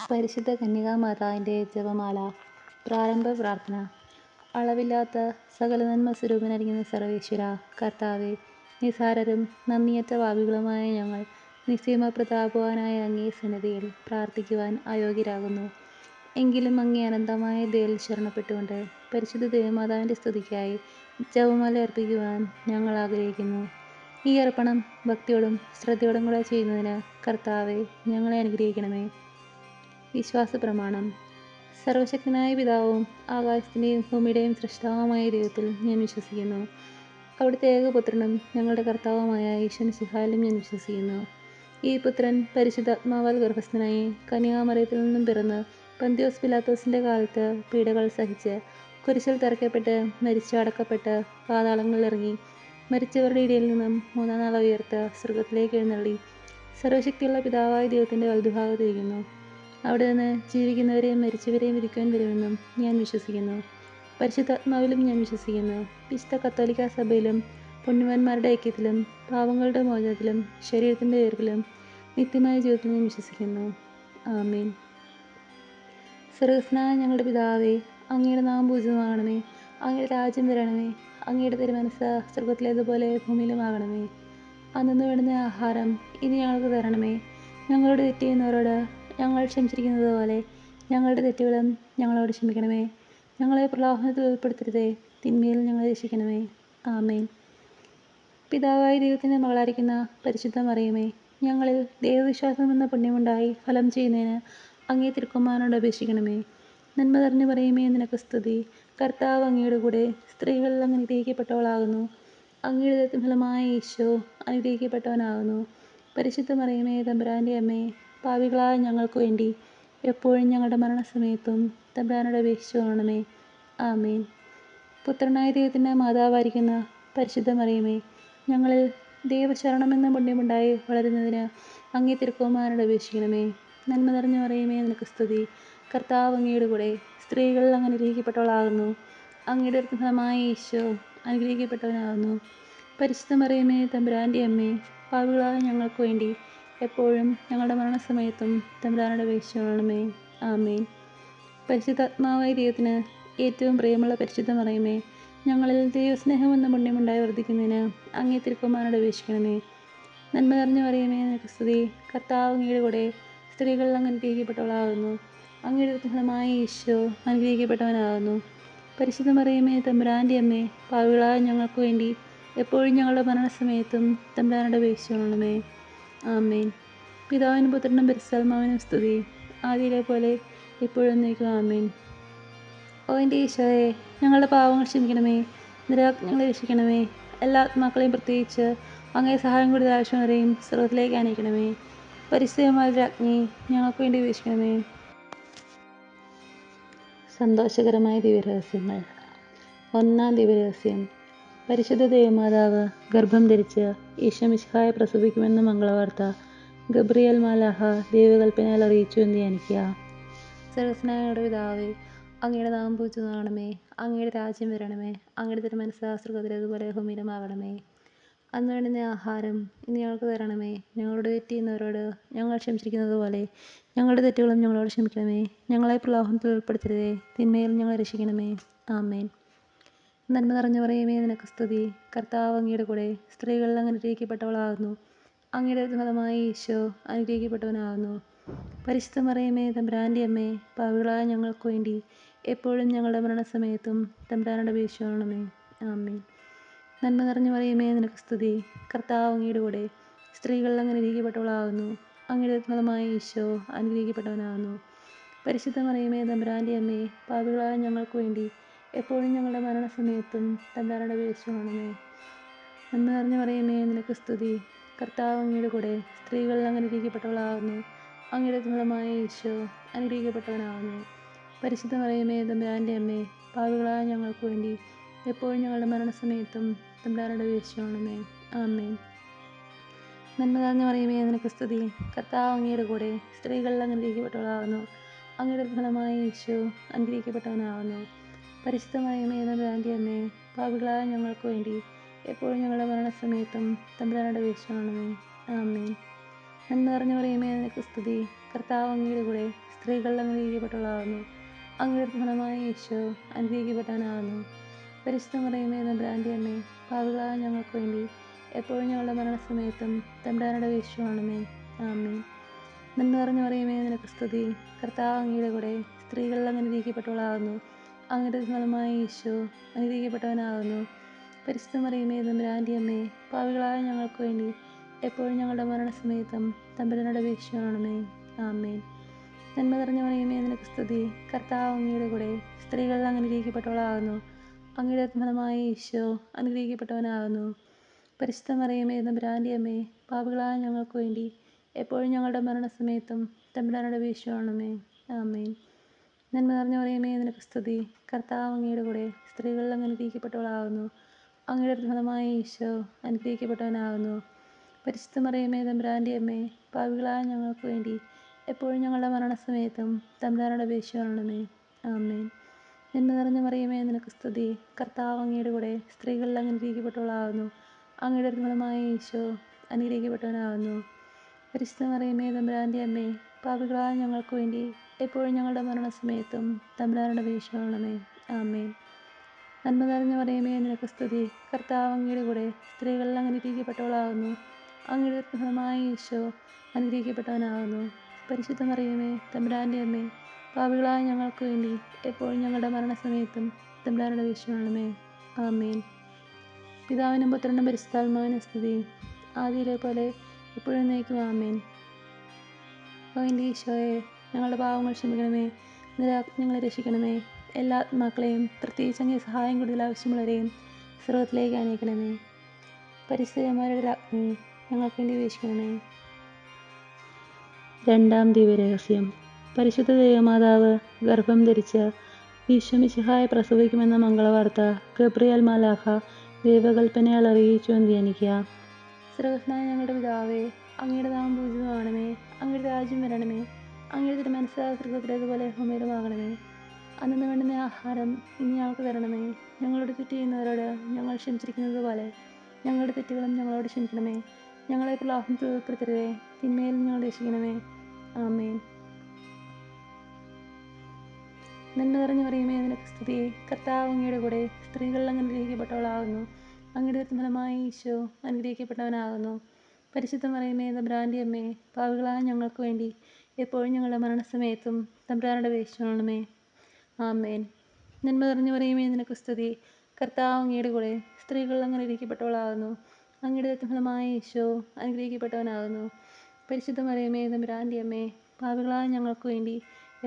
പരിശുദ്ധ കന്യകാമാതാവിൻ്റെ ജപമാല. പ്രാരംഭ പ്രാർത്ഥന. അളവില്ലാത്ത സകല നന്മ സ്വരൂപനായിരിക്കുന്ന സർവേശ്വര കർത്താവേ, നിസാരരും നന്ദിയറ്റ പാപികളുമായ ഞങ്ങൾ നിസ്സീമ പ്രതാപവാനായ അങ്ങേ സന്നിധിയിൽ പ്രാർത്ഥിക്കുവാൻ അയോഗ്യരാകുന്നു. എങ്കിലും അങ്ങേ അനന്തമായ ദയയിൽ ശരണപ്പെട്ടുകൊണ്ട് പരിശുദ്ധ ദേവമാതാവിൻ്റെ സ്തുതിക്കായി ജപമാല അർപ്പിക്കുവാൻ ഞങ്ങൾ ആഗ്രഹിക്കുന്നു. ഈ അർപ്പണം ഭക്തിയോടും ശ്രദ്ധയോടും കൂടെ ചെയ്യുന്നതിന് കർത്താവെ ഞങ്ങളെ അനുഗ്രഹിക്കണമേ. വിശ്വാസ പ്രമാണം. സർവശക്തനായ പിതാവും ആകാശത്തിൻ്റെയും ഭൂമിയുടെയും സൃഷ്ടാവുമായ ദൈവത്തിൽ ഞാൻ വിശ്വസിക്കുന്നു. അവിടുത്തെ ഏകപുത്രനും ഞങ്ങളുടെ കർത്താവുമായ ഈശോമിശിഹായിലും ഞാൻ വിശ്വസിക്കുന്നു. ഈ പുത്രൻ പരിശുദ്ധാത്മാവാൽ ഗർഭസ്ഥനായി കന്യാമറിയത്തിൽ നിന്നും പിറന്ന് പന്തിയോസ് പിലാത്തോസിൻ്റെ കാലത്ത് പീഡകൾ സഹിച്ച് കുരിശിൽ തറയ്ക്കപ്പെട്ട് മരിച്ചു അടക്കപ്പെട്ട് പാതാളങ്ങളിൽ ഇറങ്ങി മരിച്ചവരുടെ ഇടയിൽ നിന്നും മൂന്നാം നാൾ ഉയർത്ത് സ്വർഗത്തിലേക്ക് എഴുന്നള്ളി സർവശക്തിയുള്ള പിതാവായ ദൈവത്തിൻ്റെ വലതുഭാഗത്തിരിക്കുന്നു. അവിടെ നിന്ന് ജീവിക്കുന്നവരെയും മരിച്ചവരെയും വിധിക്കുവാൻ വരുമെന്നും ഞാൻ വിശ്വസിക്കുന്നു. പരിശുദ്ധാത്മാവിലും ഞാൻ വിശ്വസിക്കുന്നു. വിശുദ്ധ കത്തോലിക്ക സഭയിലും പുണ്യവാന്മാരുടെ ഐക്യത്തിലും പാപങ്ങളുടെ മോചനത്തിലും ശരീരത്തിൻ്റെ ഉയർപ്പിലും നിത്യമായ ജീവിതത്തിൽ ഞാൻ വിശ്വസിക്കുന്നു. ആമേൻ. സ്വർഗ്ഗസ്ഥനായ ഞങ്ങളുടെ പിതാവേ, അങ്ങയുടെ നാമം പൂജിതമാകണമേ. അങ്ങയുടെ രാജ്യം വരണമേ. അങ്ങയുടെ തിരുമനസ്സ് സ്വർഗത്തിലേതുപോലെ ഭൂമിയിലുമാകണമേ. അന്നു വേണ്ടുന്ന ആഹാരം ഇനി ഞങ്ങൾക്ക് തരണമേ. ഞങ്ങളോട് തെറ്റ് ചെയ്യുന്നവരോട് ഞങ്ങൾ ക്ഷമിച്ചിരിക്കുന്നത് പോലെ ഞങ്ങളുടെ തെറ്റുകളും ഞങ്ങളോട് ക്ഷമിക്കണമേ. ഞങ്ങളെ പ്രലോഭനത്തിൽ ഉൾപ്പെടുത്തരുതേ, തിന്മയിൽ ഞങ്ങളെ രക്ഷിക്കണമേ. ആമേൻ. പിതാവായ ദൈവത്തിൻ്റെ മകളായിരിക്കുന്ന പരിശുദ്ധ മറിയമേ, ഞങ്ങളിൽ ദൈവവിശ്വാസം എന്ന പുണ്യമുണ്ടായി ഫലം ചെയ്യുന്നതിന് അങ്ങേ തിരുക്കുമാരനോട് അപേക്ഷിക്കണമേ. നന്മ നിറഞ്ഞു പറയുമേ, നിനക്ക് സ്തുതി. കർത്താവ് അങ്ങയുടെ കൂടെ സ്ത്രീകളിൽ അങ്ങ് അനുഗ്രഹിക്കപ്പെട്ടവളാകുന്നു. അങ്ങയുടെ ഫലമായ ഈശോ അനുഗ്രഹിക്കപ്പെട്ടവനാകുന്നു. പരിശുദ്ധ മറിയമേ, തമ്പുരാൻ്റെ അമ്മേ, പാപികളായ ഞങ്ങൾക്ക് വേണ്ടി എപ്പോഴും ഞങ്ങളുടെ മരണസമയത്തും തമ്പുരാനോട് അപേക്ഷിച്ചു കൊള്ളണമേ. ആമേൻ. പുത്രനായ ദൈവത്തിൻ്റെ മാതാവായിരിക്കുന്ന പരിശുദ്ധ മറിയമേ, ഞങ്ങളിൽ ദൈവശരണമെന്ന പുണ്യമുണ്ടായി വളരുന്നതിന് അങ്ങേ തിരുക്കുമാരനോട് അപേക്ഷിക്കണമേ. നന്മ നിറഞ്ഞു പറയുമേ, നിനക്ക് സ്തുതി. കർത്താവ് അങ്ങയുടെ കൂടെ സ്ത്രീകളിൽ അങ്ങ് അനുഗ്രഹിക്കപ്പെട്ടവളാകുന്നു. അങ്ങയുടെ ഫലമായ ഈശോ അനുഗ്രഹിക്കപ്പെട്ടവനാകുന്നു. പരിശുദ്ധ മറിയമേ, തമ്പുരാൻ്റെ അമ്മേ, പാപികളായ ഞങ്ങൾക്ക് വേണ്ടി എപ്പോഴും ഞങ്ങളുടെ മരണസമയത്തും തമ്പുരാനോട് അപേക്ഷിച്ചു കൊള്ളണമേ. ആമേൻ. പരിശുദ്ധാത്മാവായ ദൈവത്തിന് ഏറ്റവും പ്രിയമുള്ള പരിശുദ്ധ മറിയമേ, ഞങ്ങളിൽ ദൈവസ്നേഹം എന്ന പുണ്യമുണ്ടായി വർദ്ധിക്കുന്നതിന് അങ്ങേ തിരുക്കുമാരനോട് അപേക്ഷിക്കണമേ. നന്മ നിറഞ്ഞു പറയുമേ, നിനക്ക് സ്തുതി. കർത്താവ് അങ്ങയുടെ കൂടെ സ്ത്രീകളിൽ അങ്ങ് അനുഗ്രഹിക്കപ്പെട്ടവളാകുന്നു. അങ്ങയുടെ ഫലമായ ഈശോ അനുഗ്രഹിക്കപ്പെട്ടവനാകുന്നു. പരിശുദ്ധ മറിയമേ, തമ്പുരാൻ്റെ അമ്മേ, പാപികളായ ഞങ്ങൾക്ക് വേണ്ടി എപ്പോഴും ഞങ്ങളുടെ മരണസമയത്തും തമ്പുരാനോട് അപേക്ഷിച്ചു കൊള്ളണമേ. ആമേൻ. പിതാവിനും പുത്രനും പരിശുദ്ധാത്മാവിനും സ്തുതി, ആദിയിലെ പോലെ ഇപ്പോഴും എന്നേക്കും. ആമേൻ. ഓ എൻ്റെ ഈശോയെ, ഞങ്ങളുടെ പാവങ്ങൾ ക്ഷമിക്കണമേ. നിരാജ്ഞങ്ങളെ രക്ഷിക്കണമേ. എല്ലാ ആത്മാക്കളെയും പ്രത്യേകിച്ച് അങ്ങേ സഹായം കൂടി ആവശ്യമുള്ളവരെയും സ്വർഗത്തിലേക്ക് അനയിക്കണമേ. പരിശുദ്ധമായ രാജ്ഞി, ഞങ്ങൾക്ക് വേണ്ടി വീക്ഷിക്കണമേ. സന്തോഷകരമായ ദിവ്യരഹസ്യങ്ങൾ. ഒന്നാം ദിവ്യരഹസ്യം. പരിശുദ്ധ ദേവമാതാവ് ഗർഭം ധരിച്ച് ഈശോമിശിഹായെ പ്രസവിക്കുമെന്ന മംഗളവാർത്ത ഗബ്രിയേൽ മാലാഖ ദൈവകൽപ്പനയാൽ അറിയിച്ചു എന്ന് ധ്യാനിക്കുക. സ്വർഗ്ഗസ്ഥനായ പിതാവേ, അങ്ങയുടെ നാമം പൂജിതമാകണമേ. അങ്ങയുടെ രാജ്യം വരണമേ. അങ്ങയുടെ തിരുമനസ്സ് സ്വർഗ്ഗത്തിലേതുപോലെ ഭൂമിയിലുമാകണമേ. അന്ന് വേണ്ടുന്ന ആഹാരം ഇന്ന് ഞങ്ങൾക്ക് തരണമേ. ഞങ്ങളോട് തെറ്റ് ചെയ്യുന്നവരോട് ഞങ്ങൾ ക്ഷമിച്ചിരിക്കുന്നത് പോലെ ഞങ്ങളുടെ തെറ്റുകളും ഞങ്ങളോട് ക്ഷമിക്കണമേ. ഞങ്ങളെ പ്രലോഭനത്തിൽ ഉൾപ്പെടുത്തരുതേ, തിന്മയിൽ ഞങ്ങളെ രക്ഷിക്കണമേ. ആമേൻ. നന്മ നിറഞ്ഞു പറയുമേ, നിനക്ക് സ്തുതി. കർത്താവ് അങ്ങയുടെ കൂടെ സ്ത്രീകളിൽ അങ്ങ് അനുഗ്രഹിക്കപ്പെട്ടവളാകുന്നു. അങ്ങയുടെ ഫലമായ ഈശോ അനുഗ്രഹിക്കപ്പെട്ടവനാകുന്നു. പരിശുദ്ധ മറിയമേ, തമ്പുരാൻ്റെ അമ്മേ, പാപികളായ ഞങ്ങൾക്ക് വേണ്ടി എപ്പോഴും ഞങ്ങളുടെ മരണസമയത്തും തമ്പുരാനോട് അപേക്ഷിച്ചു കൊള്ളണമേ. ആമേൻ. നന്മ നിറഞ്ഞു പറയുമേ, നിനക്ക് സ്തുതി. കർത്താവ് അങ്ങയുടെ കൂടെ സ്ത്രീകളിൽ അങ്ങ് അനുഗ്രഹിക്കപ്പെട്ടവളാകുന്നു. അങ്ങയുടെ ഫലമായ ഈശോ അനുഗ്രഹിക്കപ്പെട്ടവനാകുന്നു. പരിശുദ്ധ മറിയമേ, തമ്പുരാൻ്റെ അമ്മേ, പാപികളായ ഞങ്ങൾക്ക് വേണ്ടി എപ്പോഴും ഞങ്ങളുടെ മരണസമയത്തും തമ്പുരാനോട് അപേക്ഷിച്ചു കൊള്ളണമേ. നന്മ നിറഞ്ഞു പറയുമേ, നിനക്ക് സ്തുതി. കർത്താവ് അങ്ങയുടെ കൂടെ സ്ത്രീകളിൽ അങ്ങ് അനുഗ്രഹിക്കപ്പെട്ടവളാകുന്നു. അങ്ങയുടെ ഫലമായ ഈശോ അനുഗ്രഹിക്കപ്പെട്ടവനാകുന്നു. പരിശുദ്ധ മറിയമേ, തമ്പുരാൻ്റെ അമ്മേ, പാപികളായ ഞങ്ങൾക്ക് വേണ്ടി എപ്പോഴും ഞങ്ങളുടെ മരണസമയത്തും തമ്പുരാനോട് അപേക്ഷിച്ചു കൊള്ളണമേ. ആമേൻ. നന്മ നിറഞ്ഞു പറയുമേ, നിനക്ക് സ്തുതി. കർത്താവ് അങ്ങയുടെ കൂടെ സ്ത്രീകളിൽ അങ്ങ് അനുഗ്രഹിക്കപ്പെട്ടവളാകുന്നു. അങ്ങയുടെ ഫലമായ ഈശോ അനുഗ്രഹിക്കപ്പെട്ടവനാകുന്നു. പരിശുദ്ധ മറിയമേ, തമ്പുരാൻ്റെ അമ്മേ, പാപികളായ ഞങ്ങൾക്ക് വേണ്ടി എപ്പോഴും ഞങ്ങളുടെ മരണസമയത്തും തമ്പുരാനോട് അപേക്ഷിച്ചു കൊള്ളണമേ. ആമേൻ. നന്മ നിറഞ്ഞ മറിയമേ നിനക്ക് സ്തുതി. കർത്താവ് അങ്ങയുടെ കൂടെ സ്ത്രീകൾ അനുഗ്രഹിക്കപ്പെട്ടവളാകുന്നു. അങ്ങയുടെ ഫലമായ ഈശോ അനുഗ്രഹിക്കപ്പെട്ടവനാകുന്നു. പരിശുദ്ധ മറിയമേ തമ്പുരാൻ്റെ അമ്മേ, പാപികളായ ഞങ്ങൾക്ക് വേണ്ടി എപ്പോഴും ഞങ്ങളുടെ മരണസമയത്തും തമ്പുരാനോട് അപേക്ഷിച്ചുകൊള്ളണമേ. ആമേൻ. നന്മ നിറഞ്ഞ മറിയമേ നിനക്ക് സ്തുതി. കർത്താവ് അങ്ങയുടെ കൂടെ സ്ത്രീകൾ അനുഗ്രഹിക്കപ്പെട്ടവളാകുന്നു. അങ്ങയുടെ ഫലമായ ഈശോ അനുഗ്രഹിക്കപ്പെട്ടവനാകുന്നു. പരിശുദ്ധ മറിയമേ തമ്പുരാൻ്റെ അമ്മേ, പാപികളായ ഞങ്ങൾക്ക് വേണ്ടി എപ്പോഴും ഞങ്ങളുടെ മരണസമയത്തും തമ്പുരാനോട് അപേക്ഷിച്ചുകൊള്ളണമേ. ആമേൻ. നന്മ നിറഞ്ഞ മറിയമേ നിനക്ക് സ്തുതി. കർത്താവ് അങ്ങയുടെ കൂടെ സ്ത്രീകൾ അനുഗ്രഹിക്കപ്പെട്ടവളാകുന്നു. അങ്ങയുടെ ഫലമായ ഈശോ അനുഗ്രഹിക്കപ്പെട്ടവനാകുന്നു. പരിശുദ്ധ മറിയമേ തമ്പുരാൻ്റെ അമ്മേ, പാപികളായ ഞങ്ങൾക്ക് വേണ്ടി എപ്പോഴും ഞങ്ങളുടെ മരണസമയത്തും തമ്പുരാനോട് അപേക്ഷിച്ചുകൊള്ളണമേ. ആമേൻ. നന്മ നിറഞ്ഞ മറിയമേ നിനക്ക് സ്തുതി. കർത്താവ് അങ്ങയുടെ കൂടെ സ്ത്രീകൾ അനുഗ്രഹിക്കപ്പെട്ടവളാകുന്നു. അങ്ങയുടെ ഫലമായ ഈശോ അനുഗ്രഹിക്കപ്പെട്ടവനാകുന്നു. പരിശുദ്ധ മറിയമേ തമ്പുരാൻ്റെ അമ്മേ, പാപികളായ ഞങ്ങൾക്ക് വേണ്ടി എപ്പോഴും ഞങ്ങളുടെ മരണസമയത്തും തമ്പുരാനോട് അപേക്ഷിച്ചുകൊള്ളണമേ. ആമേൻ. നന്മ നിറഞ്ഞ മറിയമേ നിനക്ക് സ്തുതി. കർത്താവ് അങ്ങയുടെ കൂടെ സ്ത്രീകൾ അനുഗ്രഹിക്കപ്പെട്ടവളാകുന്നു. അങ്ങയുടെ ഫലമായ ഈശോ അനുഗ്രഹിക്കപ്പെട്ടവനാകുന്നു. പരിശുദ്ധ മറിയമേ തമ്പുരാൻ്റെ അമ്മേ, പാപികളായ ഞങ്ങൾക്ക് വേണ്ടി എപ്പോഴും ഞങ്ങളുടെ മരണസമയത്തും തമ്പുരാനോട് അപേക്ഷിച്ചുകൊള്ളണമേ. ആമേൻ. നന്മ നിറഞ്ഞ മറിയമേ നിനക്ക് സ്തുതി. കർത്താവ് അങ്ങയുടെ കൂടെ സ്ത്രീകൾ അനുഗ്രഹിക്കപ്പെട്ടവളാകുന്നു. അങ്ങയുടെ ഫലമായ ഈശോ അനുഗ്രഹിക്കപ്പെട്ടവനാകുന്നു. പരിശുദ്ധ മറിയമേ തമ്പുരാൻ്റെ അമ്മേ, പാപികളായ ഞങ്ങൾക്ക് വേണ്ടി എപ്പോഴും ഞങ്ങളുടെ മരണസമയത്തും തമ്പുരാനോട് അപേക്ഷിച്ചുകൊള്ളണമേ. ആമേൻ. പിതാവിനും പുത്രനും പരിശുദ്ധാത്മാവിനും സ്തുതി. ആദിയിലെ പോലെ എപ്പോഴും എന്നേക്കും. ആമേൻ. എൻ്റെ ഈശോയെ, ഞങ്ങളുടെ പാവങ്ങൾ ക്ഷമിക്കണമേ. ഞങ്ങളെ രക്ഷിക്കണമേ. എല്ലാ ആത്മാക്കളെയും, പ്രത്യേകിച്ച് അങ്ങേ സഹായം കൂടുതൽ ആവശ്യമുള്ളവരെയും സ്വർഗ്ഗത്തിലേക്ക് അനയിക്കണമേ. പരിശുദ്ധന്മാരുടെ രാജ്ഞി ഞങ്ങൾക്ക് വേണ്ടി അപേക്ഷിക്കണമേ. രണ്ടാം ദിവ്യരഹസ്യം. പരിശുദ്ധ ദൈവമാതാവ് ഗർഭം ധരിച്ച് ഈശോ മിശിഹായെ പ്രസവിക്കുമെന്ന മംഗളവാർത്ത ഗബ്രിയേൽ മാലാഖ ദൈവകൽപ്പനയാൽ അറിയിച്ചു എന്ന് ധ്യാനിക്കുക. സ്വർഗ്ഗസ്ഥനായ ഞങ്ങളുടെ പിതാവേ, അങ്ങയുടെ നാമം പൂജിതമാകണമേ. അങ്ങയുടെ രാജ്യം വരണമേ. അങ്ങയുടെ തിരുമനസ്സ് സ്വർഗ്ഗത്തിലേതുപോലെ ഭൂമിയിലുമാകണമേ. അന്നു വേണ്ടുന്ന ആഹാരം ഇനി ഞങ്ങൾക്ക് തരണമേ. ഞങ്ങളോട് തെറ്റ് ചെയ്യുന്നവരോട് ഞങ്ങൾ ക്ഷമിച്ചിരിക്കുന്നത് പോലെ ഞങ്ങളുടെ തെറ്റുകളും ഞങ്ങളോട് ക്ഷമിക്കണമേ. ഞങ്ങളെ പ്രലോഭനത്തിൽ ഉൾപ്പെടുത്തരുതേ, തിന്മയിൽ ഞങ്ങൾ രക്ഷിക്കണമേ. ആമേൻ. നന്മ നിറഞ്ഞ മറിയമേ നിനക്ക് സ്തുതി. കർത്താവ് അങ്ങയുടെ കൂടെ സ്ത്രീകൾ അനുഗ്രഹിക്കപ്പെട്ടവളാകുന്നു. അങ്ങയുടെ ഫലമായ ഈശോ അനുഗ്രഹിക്കപ്പെട്ടവനാകുന്നു. പരിശുദ്ധ മറിയമേ തമ്പുരാൻ്റെ അമ്മേ, പാപികളായ ഞങ്ങൾക്ക് വേണ്ടി എപ്പോഴും ഞങ്ങളുടെ മരണസമയത്തും തമ്പുരാനോട് അപേക്ഷിച്ചുകൊള്ളണമേ. ആമേൻ. നന്മ നിറഞ്ഞ മറിയമേ നിനക്ക് സ്തുതി. കർത്താവ് അങ്ങയുടെ കൂടെ സ്ത്രീകൾ അനുഗ്രഹിക്കപ്പെട്ടവളാകുന്നു. അങ്ങയുടെ ഫലമായ ഈശോ അനുഗ്രഹിക്കപ്പെട്ടവനാകുന്നു. പരിശുദ്ധ മറിയമേ തമ്പുരാൻ്റെ അമ്മേ, പാപികളായ ഞങ്ങൾക്ക് വേണ്ടി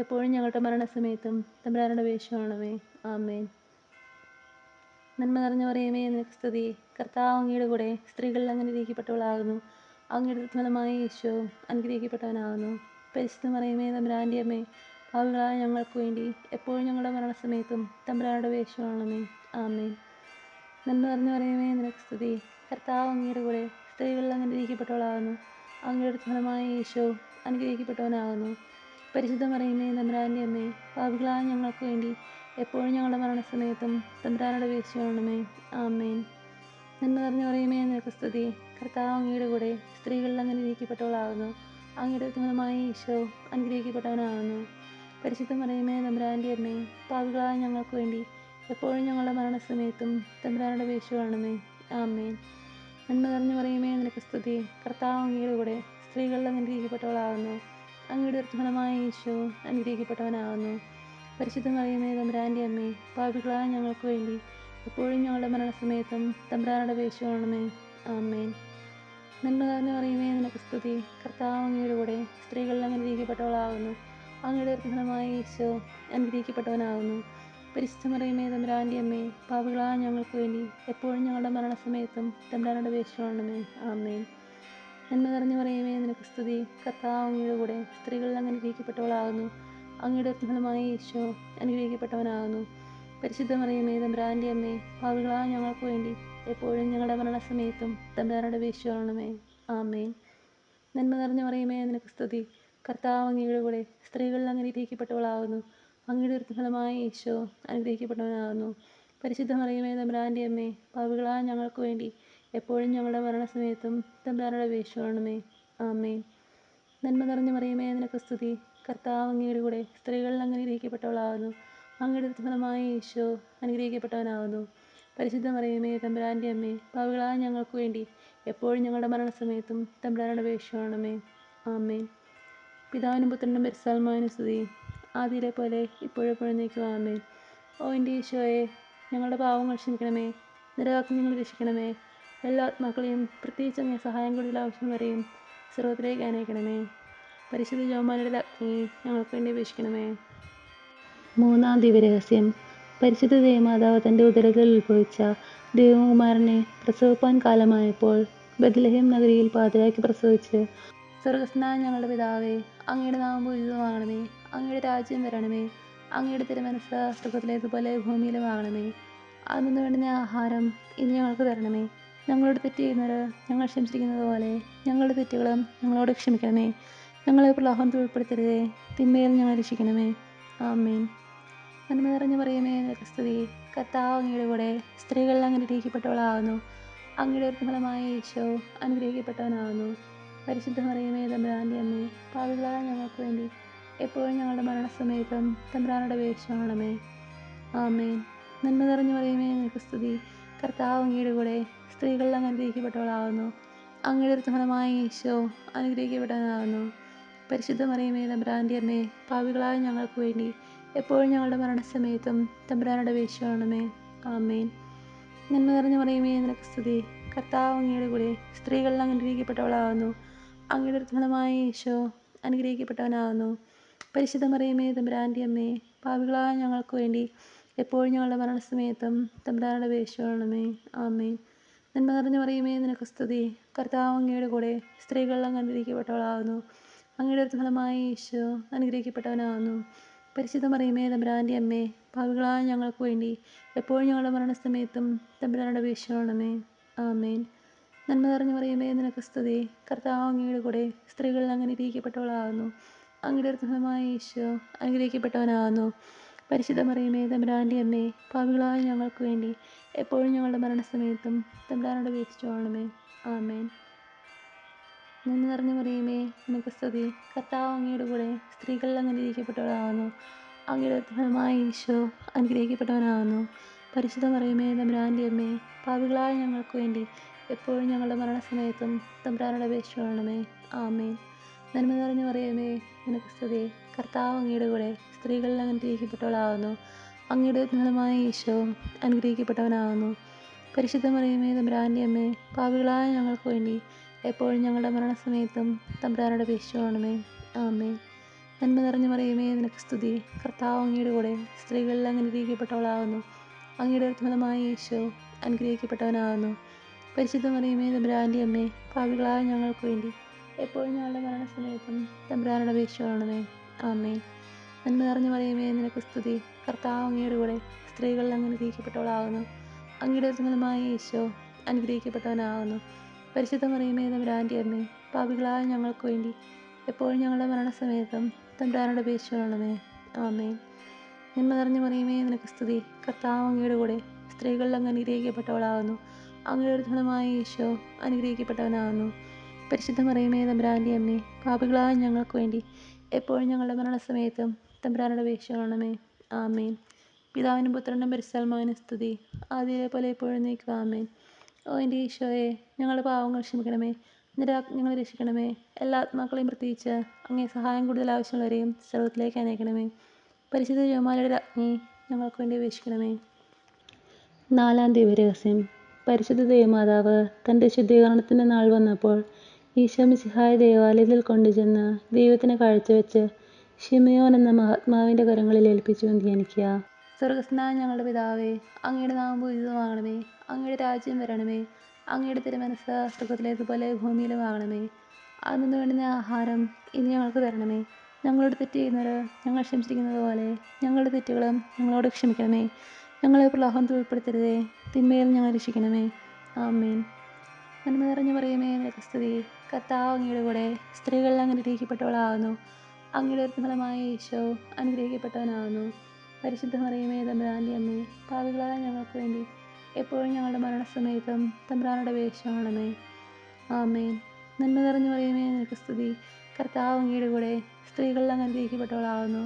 എപ്പോഴും ഞങ്ങളുടെ മരണസമയത്തും തമ്പുരാനോട് അപേക്ഷിച്ചുകൊള്ളണമേ. ആമേൻ. നന്മ നിറഞ്ഞ മറിയമേ നിനക്ക് സ്തുതി. കർത്താവ് അങ്ങയുടെ കൂടെ സ്ത്രീകൾ അനുഗ്രഹിക്കപ്പെട്ടവളാകുന്നു. അങ്ങയുടെ ഫലമായ ഈശോ അനുഗ്രഹിക്കപ്പെട്ടവനാകുന്നു. പരിശുദ്ധ മറിയമേ തമ്പുരാൻ്റെ അമ്മേ, പാപികളായ ഞങ്ങൾക്ക് വേണ്ടി എപ്പോഴും ഞങ്ങളുടെ മരണസമയത്തും തമ്പുരാനോട് അപേക്ഷിച്ചുകൊള്ളണമേ. ആമേൻ. നന്മ നിറഞ്ഞ മറിയമേ നിനക്ക് സ്തുതി. കർത്താവ് അങ്ങയുടെ കൂടെ സ്ത്രീകൾ അനുഗ്രഹിക്കപ്പെട്ടവളാകുന്നു. അങ്ങയുടെ ഫലമായ ഈശോ അനുഗ്രഹിക്കപ്പെട്ടവനാകുന്നു. പരിശുദ്ധ മറിയമേ തമ്പുരാൻ്റെ അമ്മേ, പാപികളായ ഞങ്ങൾക്ക് വേണ്ടി എപ്പോഴും ഞങ്ങളുടെ മരണസമയത്തും തമ്പുരാനോട് അപേക്ഷിച്ചുകൊള്ളണമേ. ആമേൻ. നന്മ നിറഞ്ഞ മറിയമേ നിനക്ക് സ്തുതി. കർത്താവ് അങ്ങയുടെ കൂടെ സ്ത്രീകൾ അനുഗ്രഹിക്കപ്പെട്ടവളാകുന്നു. അങ്ങയുടെ ഫലമായ ഈശോ അനുഗ്രഹിക്കപ്പെട്ടവനാകുന്നു. പരിശുദ്ധ മറിയമേ തമ്പുരാൻ്റെ അമ്മേ, പാപികളായ ഞങ്ങൾക്ക് വേണ്ടി എപ്പോഴും ഞങ്ങളുടെ മരണസമയത്തും തമ്പുരാനോട് അപേക്ഷിച്ചുകൊള്ളണമേ. ആമേൻ. നന്മ നിറഞ്ഞ മറിയമേ നിനക്ക് സ്തുതി. കർത്താവ് അങ്ങയുടെ കൂടെ സ്ത്രീകൾ അനുഗ്രഹിക്കപ്പെട്ടവളാകുന്നു. അങ്ങയുടെ ഫലമായ ഈശോ അനുഗ്രഹിക്കപ്പെട്ടവനാകുന്നു. പരിശുദ്ധ മറിയമേ തമ്പുരാൻ്റെ അമ്മേ, പാപികളായ ഞങ്ങൾക്ക് വേണ്ടി എപ്പോഴും ഞങ്ങളുടെ മരണസമയത്തും തമ്പുരാനോട് അപേക്ഷിച്ചുകൊള്ളണമേ. ആമേൻ. നന്മ നിറഞ്ഞ മറിയമേ നിനക്ക് സ്തുതി. കർത്താവ് അങ്ങയുടെ കൂടെ സ്ത്രീകൾ അനുഗ്രഹിക്കപ്പെട്ടവളാകുന്നു. അങ്ങയുടെ ഫലമായ ഈശോ അനുഗ്രഹിക്കപ്പെട്ടവനാകുന്നു. പരിശുദ്ധ മറിയമേ തമ്പുരാൻ്റെ അമ്മേ, പാപികളായ ഞങ്ങൾക്ക് വേണ്ടി എപ്പോഴും ഞങ്ങളുടെ മരണസമയത്തും തമ്പുരാനോട് അപേക്ഷിച്ചുകൊള്ളണമേ. ആമേൻ. നന്മ നിറഞ്ഞ മറിയമേ നിനക്ക് സ്തുതി. കർത്താവ് അങ്ങയുടെ കൂടെ സ്ത്രീകൾ അനുഗ്രഹിക്കപ്പെട്ടവളാകുന്നു. അങ്ങയുടെ ഫലമായ ഈശോ അനുഗ്രഹിക്കപ്പെട്ടവനാകുന്നു. പരിശുദ്ധ മറിയമേ തമ്പുരാൻ്റെ അമ്മേ, പാപികളായ ഞങ്ങൾക്ക് വേണ്ടി എപ്പോഴും ഞങ്ങളുടെ മരണസമയത്തും തമ്പുരാനോട് അപേക്ഷിച്ചുകൊള്ളണമേ. ആമേൻ. നന്മ നിറഞ്ഞ മറിയമേ നിനക്ക് സ്തുതി. കർത്താവ് അങ്ങയുടെ കൂടെ സ്ത്രീകൾ അനുഗ്രഹിക്കപ്പെട്ടവളാകുന്നു. അങ്ങയുടെ ഫലമായ ഈശോ അനുഗ്രഹിക്കപ്പെട്ടവനാകുന്നു. പരിശുദ്ധ മറിയമേ തമ്പുരാൻ്റെ അമ്മേ, പാപികളായ ഞങ്ങൾക്ക് വേണ്ടി എപ്പോഴും ഞങ്ങളുടെ മരണസമയത്തും തമ്പുരാനോട് അപേക്ഷിച്ചുകൊള്ളണമേ. ആമേൻ. നന്മ നിറഞ്ഞ മറിയമേ നിനക്ക് സ്തുതി. കർത്താവ് അങ്ങയുടെ കൂടെ സ്ത്രീകളിൽ അങ്ങ് അനുഗ്രഹിക്കപ്പെട്ടവളാകുന്നു. അങ്ങയുടെ ഫലമായ ഈശോ അനുഗ്രഹിക്കപ്പെട്ടവനാകുന്നു. പരിശുദ്ധ മറിയമേ തമ്പുരാൻ്റെ അമ്മേ, പാപികളായ ഞങ്ങൾക്ക് വേണ്ടി എപ്പോഴും ഞങ്ങളുടെ മരണസമയത്തും തമ്പുരാനോട് അപേക്ഷിക്കണമേ. ആമേൻ. പിതാവിനും പുത്രനും പരിശുദ്ധാത്മാവിനും സ്തുതി. ആദിയിലെ പോലെ ഇപ്പോഴെപ്പോഴും നീക്കും. ആമേൻ. ഓ എൻ്റെ ഈശോയെ, ഞങ്ങളുടെ പാവങ്ങൾ ക്ഷമിക്കണമേ, നിരവാക്കി ഞങ്ങൾ രക്ഷിക്കണമേ. എല്ലാ ആത്മാക്കളെയും പ്രത്യേകിച്ച് അങ്ങേ സഹായം കൂടുതൽ ആവശ്യം വരെയും സ്വർഗ്ഗത്തിലേക്ക് അനയിക്കണമേ. പരിശുദ്ധ ജോമാനയുടെ അഗ്നി ഞങ്ങൾക്ക് വേണ്ടി അപേക്ഷിക്കണമേ. മൂന്നാം ദിവ്യരഹസ്യം. പരിശുദ്ധ ദേവമാതാവ് തൻ്റെ ഉദരത്തിൽ ഉത്ഭവിച്ച ദൈവകുമാരനെ പ്രസവിപ്പാൻ കാലമായപ്പോൾ ബത്ലഹേം നഗരിയിൽ പാതിരായ്ക്ക് പ്രസവിച്ച്, സ്വർഗസ്ഥനായ ഞങ്ങളുടെ പിതാവേ, അങ്ങയുടെ നാമം പൂജിതമാകണമേ, അങ്ങയുടെ രാജ്യം വരണമേ, അങ്ങയുടെ തിരുമനസ്സ് സ്വർഗ്ഗത്തിലേതുപോലെ ഭൂമിയിലും ആകണമേ. അതിന് വേണ്ടുന്ന ആഹാരം ഇന്ന് ഞങ്ങൾക്ക് തരണമേ. ഞങ്ങളോട് തെറ്റ് ചെയ്യുന്നവർ ഞങ്ങൾ ക്ഷമിച്ചിരിക്കുന്നത് പോലെ ഞങ്ങളുടെ തെറ്റുകളും ഞങ്ങളോട് ക്ഷമിക്കണമേ. ഞങ്ങളെ പ്രലോഭനത്തിൽ ഉൾപ്പെടുത്തരുതേ, തിന്മയിൽ ഞങ്ങളെ രക്ഷിക്കണമേ. ആമേൻ. നന്മ നിറഞ്ഞ മറിയമേ നിനക്ക് സ്തുതി. കർത്താവ് അങ്ങയുടെ കൂടെ സ്ത്രീകളിൽ അങ്ങ് അനുഗ്രഹിക്കപ്പെട്ടവളാകുന്നു. അങ്ങയുടെ ഫലമായ ഈശോ അനുഗ്രഹിക്കപ്പെട്ടവനാകുന്നു. പരിശുദ്ധ മറിയമേ തമ്പുരാൻ്റെ അമ്മേ, പാപികളായ ഞങ്ങൾക്ക് വേണ്ടി എപ്പോഴും ഞങ്ങളുടെ മരണസമയത്തും തമ്പുരാനോട് അപേക്ഷിക്കണമേ. ആമേൻ. നന്മ നിറഞ്ഞ മറിയമേ നിനക്ക് സ്തുതി. കർത്താവ് അങ്ങയുടെ കൂടെ സ്ത്രീകളിൽ അങ്ങ് അനുഗ്രഹിക്കപ്പെട്ടവളാകുന്നു. അങ്ങയുടെ ഫലമായ ഈശോ അനുഗ്രഹിക്കപ്പെട്ടവനാകുന്നു. പരിശുദ്ധ മറിയമേ തമ്പുരാൻ്റെ അമ്മേ, പാപികളായ ഞങ്ങൾക്ക് വേണ്ടി എപ്പോഴും ഞങ്ങളുടെ മരണസമയത്തും തമ്പുരാനോട് അപേക്ഷിക്കണമേ. ആമേൻ. നന്മ നിറഞ്ഞ മറിയമേ നിനക്ക് സ്തുതി. കർത്താവ് അങ്ങയുടെ കൂടെ സ്ത്രീകളിൽ അങ്ങ് അനുഗ്രഹിക്കപ്പെട്ടവളാകുന്നു. അങ്ങയുടെ ഫലമായ ഈശോ അനുഗ്രഹിക്കപ്പെട്ടവനാകുന്നു. പരിശുദ്ധ മറിയമേ തമ്പുരാൻ്റെ അമ്മേ, പാപികളായ ഞങ്ങൾക്ക് വേണ്ടി എപ്പോഴും ഞങ്ങളുടെ മരണസമയത്തും തമ്പുരാനോട് അപേക്ഷിക്കണമേ. ആമേൻ. നന്മ നിറഞ്ഞ മറിയമേ നിനക്ക് സ്തുതി. കർത്താവ് അങ്ങയുടെ കൂടെ സ്ത്രീകളിൽ അങ്ങ് അനുഗ്രഹിക്കപ്പെട്ടവളാകുന്നു. അങ്ങയുടെ ഫലമായ ഈശോ അനുഗ്രഹിക്കപ്പെട്ടവനാകുന്നു. പരിശുദ്ധ മറിയമേ തമ്പുരാൻ്റെ അമ്മേ, പാപികളായ ഞങ്ങൾക്ക് വേണ്ടി എപ്പോഴും ഞങ്ങളുടെ മരണസമയത്തും തമ്പുരാനോട് അപേക്ഷിക്കണമേ. ആമേൻ. നന്മ നിറഞ്ഞ മറിയമേ നിനക്ക് സ്തുതി. കർത്താവ് അങ്ങയുടെ കൂടെ സ്ത്രീകളിൽ അങ്ങ് അനുഗ്രഹിക്കപ്പെട്ടവളാകുന്നു. അങ്ങയുടെ ഫലമായ ഈശോ അനുഗ്രഹിക്കപ്പെട്ടവനാകുന്നു. പരിശുദ്ധ മറിയമേ തമ്പുരാൻ്റെ അമ്മേ, പാപികളായ ഞങ്ങൾക്ക് വേണ്ടി എപ്പോഴും ഞങ്ങളുടെ മരണസമയത്തും തമ്പുരാനോട് അപേക്ഷിക്കണമേ. ആമേൻ. നന്മ നിറഞ്ഞ മറിയമേ നിനക്ക് സ്തുതി. കർത്താവ് അങ്ങയുടെ കൂടെ സ്ത്രീകളിൽ അങ്ങ് അനുഗ്രഹിക്കപ്പെട്ടവളാകുന്നു. അങ്ങയുടെ ഫലമായ ഈശോ അനുഗ്രഹിക്കപ്പെട്ടവനാകുന്നു. പരിശുദ്ധ മറിയമേ തമ്പുരാൻ്റെ അമ്മേ, പാപികളായ ഞങ്ങൾക്ക് വേണ്ടി എപ്പോഴും ഞങ്ങളുടെ മരണസമയത്തും തമ്പുരാനോട് അപേക്ഷിക്കണമേ. ആമേൻ. നന്മ നിറഞ്ഞ മറിയമേ നിനക്ക് സ്തുതി. കർത്താവ് അങ്ങയുടെ കൂടെ സ്ത്രീകളിൽ അങ്ങ് അനുഗ്രഹിക്കപ്പെട്ടവളാകുന്നു. അങ്ങയുടെ ഫലമായ ഈശോ അനുഗ്രഹിക്കപ്പെട്ടവനാകുന്നു. പരിശുദ്ധ മറിയമേ തമ്പുരാൻ്റെ അമ്മേ, പാപികളായ ഞങ്ങൾക്ക് വേണ്ടി എപ്പോഴും ഞങ്ങളുടെ മരണസമയത്തും തമ്പുരാനോട് അപേക്ഷിക്കണമേ. ആമേൻ. നന്മ നിറഞ്ഞ മറിയമേ നിനക്ക് സ്തുതി. കർത്താവ് അങ്ങയുടെ കൂടെ സ്ത്രീകളിൽ അങ്ങ് അനുഗ്രഹിക്കപ്പെട്ടവളാകുന്നു. അങ്ങയുടെ ഫലമായ ഈശോ അനുഗ്രഹിക്കപ്പെട്ടവനാകുന്നു. പരിശുദ്ധ മറിയമേ തമ്പുരാൻ്റെ അമ്മേ, പാപികളായ ഞങ്ങൾക്ക് വേണ്ടി എപ്പോഴും ഞങ്ങളുടെ മരണസമയത്തും തമ്പുരാനോട് അപേക്ഷിക്കണമേ. ആമേൻ. നന്മ നിറഞ്ഞ മറിയമേ നിനക്ക് സ്തുതി. കർത്താവ് അങ്ങയുടെ കൂടെ സ്ത്രീകളിൽ അങ്ങ് അനുഗ്രഹിക്കപ്പെട്ടവളാകുന്നു. അങ്ങയുടെ ഫലമായ ഈശോ അനുഗ്രഹിക്കപ്പെട്ടവനാകുന്നു. പരിശുദ്ധ മറിയമേ തമ്പുരാൻ്റെ അമ്മേ, പാപികളായ ഞങ്ങൾക്ക് വേണ്ടി എപ്പോഴും ഞങ്ങളുടെ മരണസമയത്തും തമ്പുരാനോട് അപേക്ഷിക്കണമേ. ആമേൻ. നന്മ നിറഞ്ഞ മറിയമേ നിനക്ക് സ്തുതി. കർത്താവ് അങ്ങയുടെ കൂടെ സ്ത്രീകളിൽ അങ്ങ് അനുഗ്രഹിക്കപ്പെട്ടവളാകുന്നു. അങ്ങയുടെ ഫലമായ ഈശോ അനുഗ്രഹിക്കപ്പെട്ടവനാകുന്നു. പരിശുദ്ധ മറിയമേ തമ്പുരാൻ്റെ അമ്മേ, പാപികളായ ഞങ്ങൾക്ക് വേണ്ടി എപ്പോഴും ഞങ്ങളുടെ മരണസമയത്തും തമ്പുരാനോട് അപേക്ഷിക്കണമേ. ആമേൻ. പിതാവിനും പുത്രനും പരിശുദ്ധാത്മാവിനും സ്തുതി. ആദിയിലെ പോലെ എപ്പോഴും നീക്കും. ആമേൻ. ഓ എൻ്റെ ഈശോയെ, ഞങ്ങളുടെ പാവങ്ങൾ ക്ഷമിക്കണമേ, ഞങ്ങളെ രക്ഷിക്കണമേ. എല്ലാ ആത്മാക്കളെയും പ്രത്യേകിച്ച് അങ്ങേ സഹായം കൂടുതൽ ആവശ്യമുള്ളവരെയും സ്വർഗ്ഗത്തിലേക്ക് അനയിക്കണമേ. പരിശുദ്ധ ജോമാലയുടെ അഗ്നി ഞങ്ങൾക്ക് വേണ്ടി അപേക്ഷിക്കണമേ. നാലാം ദിവ്യരഹസ്യം. പരിശുദ്ധ ദേവമാതാവ് തൻ്റെ ശുദ്ധീകരണത്തിൻ്റെ നാൾ വന്നപ്പോൾ ഈശോ മിശിഹായ ദേവാലയത്തിൽ കൊണ്ടുചെന്ന് ദൈവത്തിന് കാഴ്ചവെച്ച് ശിമയോൻ എന്ന മഹാത്മാവിൻ്റെ കരങ്ങളിൽ ഏൽപ്പിച്ചു ധ്യാനിക്കുക. സ്വർഗസ്ഥനായ ഞങ്ങളുടെ പിതാവേ, അങ്ങയുടെ നാമം പൂജിതമാകണമേ, അങ്ങയുടെ രാജ്യം വരണമേ, അങ്ങയുടെ തിരുമനസ്സ് സ്വർഗ്ഗത്തിലേതുപോലെ ഭൂമിയിലും ആകണമേ. അതിന് വേണ്ടുന്ന ആഹാരം ഇന്ന് ഞങ്ങൾക്ക് തരണമേ. ഞങ്ങളോട് തെറ്റ് ചെയ്യുന്നവർ ഞങ്ങൾ ക്ഷമിച്ചിരിക്കുന്നത് പോലെ ഞങ്ങളുടെ തെറ്റുകളും ഞങ്ങളോട് ക്ഷമിക്കണമേ. ഞങ്ങളെ പ്രലോഭനത്തിൽ ഉൾപ്പെടുത്തരുതേ, തിന്മയിൽ ഞങ്ങളെ രക്ഷിക്കണമേ. ആമേൻ. നന്മ നിറഞ്ഞ മറിയമേ നിനക്ക് സ്തുതി. കർത്താവ് അങ്ങയുടെ കൂടെ സ്ത്രീകളിൽ അങ്ങ് അനുഗ്രഹിക്കപ്പെട്ടവളാകുന്നു. അങ്ങയുടെ ഫലമായ ഈശോ അനുഗ്രഹിക്കപ്പെട്ടവനാകുന്നു. പരിശുദ്ധ മറിയമേ തമ്പുരാൻ്റെ അമ്മേ, പാപികളായ ഞങ്ങൾക്ക് വേണ്ടി എപ്പോഴും ഞങ്ങളുടെ മരണസമയത്തും തമ്പുരാനോട് അപേക്ഷിക്കണമേ. ആമേൻ. നന്മ നിറഞ്ഞ മറിയമേ നിനക്ക് സ്തുതി. കർത്താവ് അങ്ങയുടെ കൂടെ സ്ത്രീകളിൽ അങ്ങ് അനുഗ്രഹിക്കപ്പെട്ടവളാകുന്നു.